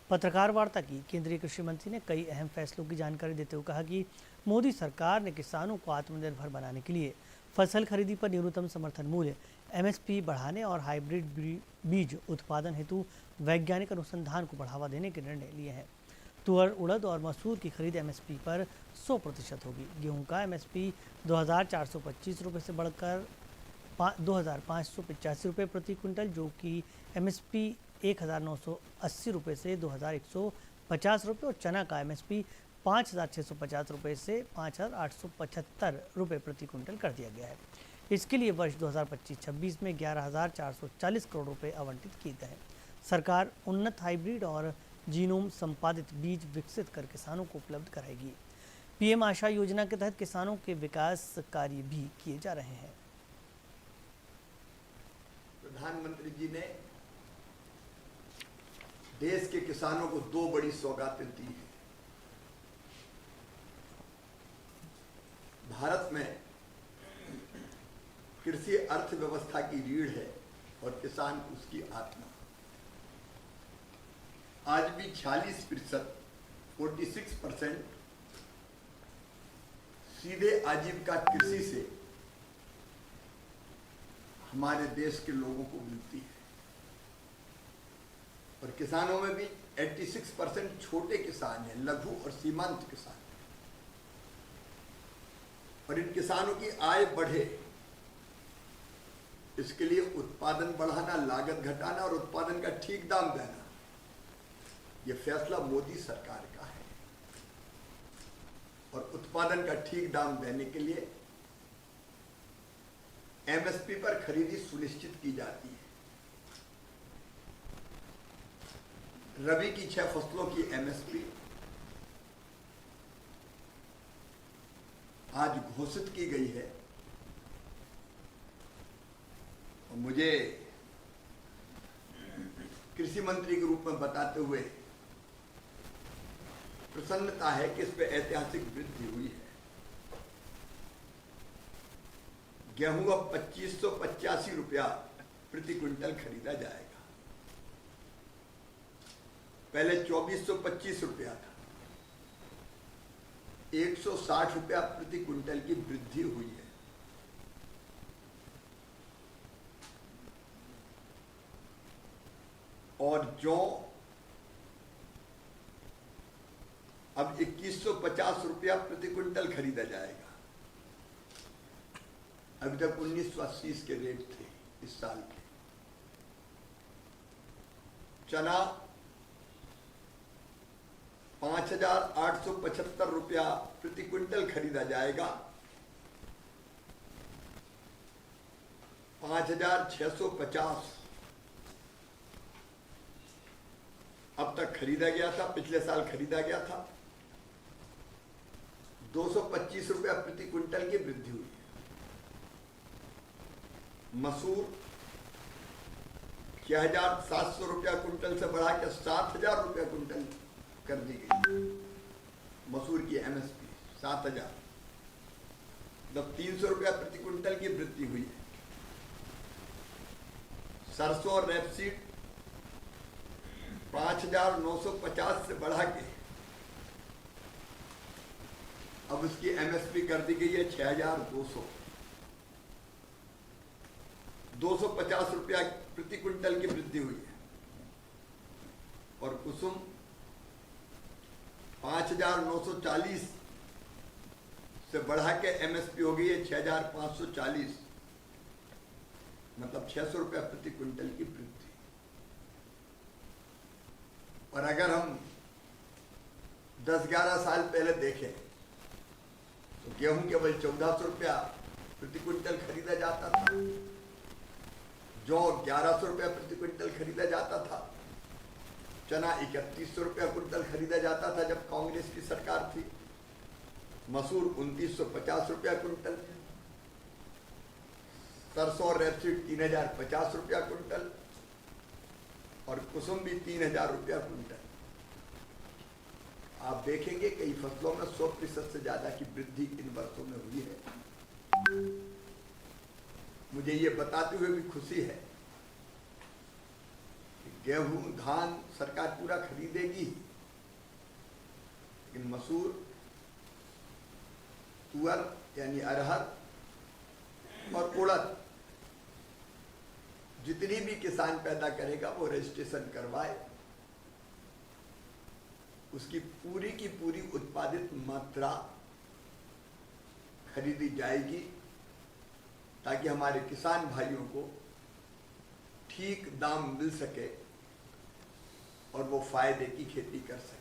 पत्रकार वार्ता की केंद्रीय कृषि मंत्री ने कई अहम फैसलों की जानकारी देते हुए कहा कि मोदी सरकार ने किसानों को आत्मनिर्भर बनाने के लिए फसल खरीदी पर न्यूनतम समर्थन मूल्य एमएसपी बढ़ाने और हाइब्रिड बीज उत्पादन हेतु वैज्ञानिक अनुसंधान को बढ़ावा देने के निर्णय लिए हैं। तुअर, उड़द और मसूर की खरीद एमएसपी पर 100% होगी। गेहूं का एमएसपी 2,425 रुपये से बढ़कर 2,585 रुपये प्रति क्विंटल, जो कि एमएसपी 1,980 रुपये से 2,150 रुपये और चना का एमएसपी 5,650 रुपये से 5,875 रुपये प्रति क्विंटल कर दिया गया है। इसके लिए वर्ष 2025-26 में 11,440 करोड़ रुपए आवंटित किए गए हैं। सरकार उन्नत हाइब्रिड और जीनोम संपादित बीज विकसित कर किसानों को उपलब्ध कराएगी। पीएम आशा योजना के तहत किसानों के विकास कार्य भी किए जा रहे हैं। प्रधानमंत्री जी ने देश के किसानों को दो बड़ी सौगातें दी हैं। भारत में कृषि अर्थव्यवस्था की रीढ़ है और किसान उसकी आत्मा। आज भी 46% 46% सीधे आजीविका कृषि से हमारे देश के लोगों को मिलती है और किसानों में भी 86% छोटे किसान हैं, लघु और सीमांत किसान। और इन किसानों की आय बढ़े, इसके लिए उत्पादन बढ़ाना, लागत घटाना और उत्पादन का ठीक दाम देना, यह फैसला मोदी सरकार का है। और उत्पादन का ठीक दाम देने के लिए एमएसपी पर खरीदी सुनिश्चित की जाती है। रबी की 6 फसलों की एमएसपी आज घोषित की गई है और मुझे कृषि मंत्री के रूप में बताते हुए प्रसन्नता है कि इस पर ऐतिहासिक वृद्धि हुई है। गेहूं अब 2585 रुपया प्रति क्विंटल खरीदा जाएगा। पहले 2425 रुपया था। 160 रुपया प्रति क्विंटल की वृद्धि हुई है। और जौ अब 2150 रुपया प्रति क्विंटल खरीदा जाएगा। अभी तक 1980 के रेट थे इस साल के। चना 5,875 रुपया प्रति क्विंटल खरीदा जाएगा। 5,650 अब तक खरीदा गया था, पिछले साल खरीदा गया था। 225 रुपया प्रति क्विंटल की वृद्धि हुई है। मसूर 6,700 रुपया क्विंटल से बढ़ा के 7,000 रुपया क्विंटल कर दी गई। मसूर की एमएसपी 7,000, मतलब 300 रुपया प्रति क्विंटल की वृद्धि हुई है। सरसों और रेपसीड 5,950 से बढ़ा के अब उसकी एमएसपी कर दी गई है 6,200। 250 रुपया प्रति क्विंटल की वृद्धि हुई है। और कुसुम 5,940 से बढ़ा के एमएसपी हो गई है 6,540, मतलब 600 रुपया प्रति क्विंटल की वृद्धि। और अगर हम 10-11 साल पहले देखें तो गेहूं केवल 1,400 रुपया प्रति क्विंटल खरीदा जाता था। जौ 1,100 रुपया प्रति क्विंटल खरीदा जाता था। चना 3,100 रुपया क्विंटल खरीदा जाता था जब कांग्रेस की सरकार थी। मसूर 2,950 रुपया क्विंटल। सरसों और रेपसीड 3,050 रुपया क्विंटल और कुसुम भी 3,000 रुपया क्विंटल। आप देखेंगे कई फसलों में 100% से ज्यादा की वृद्धि इन वर्षों में हुई है। मुझे ये बताते हुए भी खुशी है कि गेहूं धान सरकार पूरा खरीदेगी, लेकिन मसूर, तुअर यानी अरहर और उड़द जितनी भी किसान पैदा करेगा वो रजिस्ट्रेशन करवाए, उसकी पूरी की पूरी उत्पादित मात्रा खरीदी जाएगी, ताकि हमारे किसान भाइयों को ठीक दाम मिल सके और वो फायदे की खेती कर सके।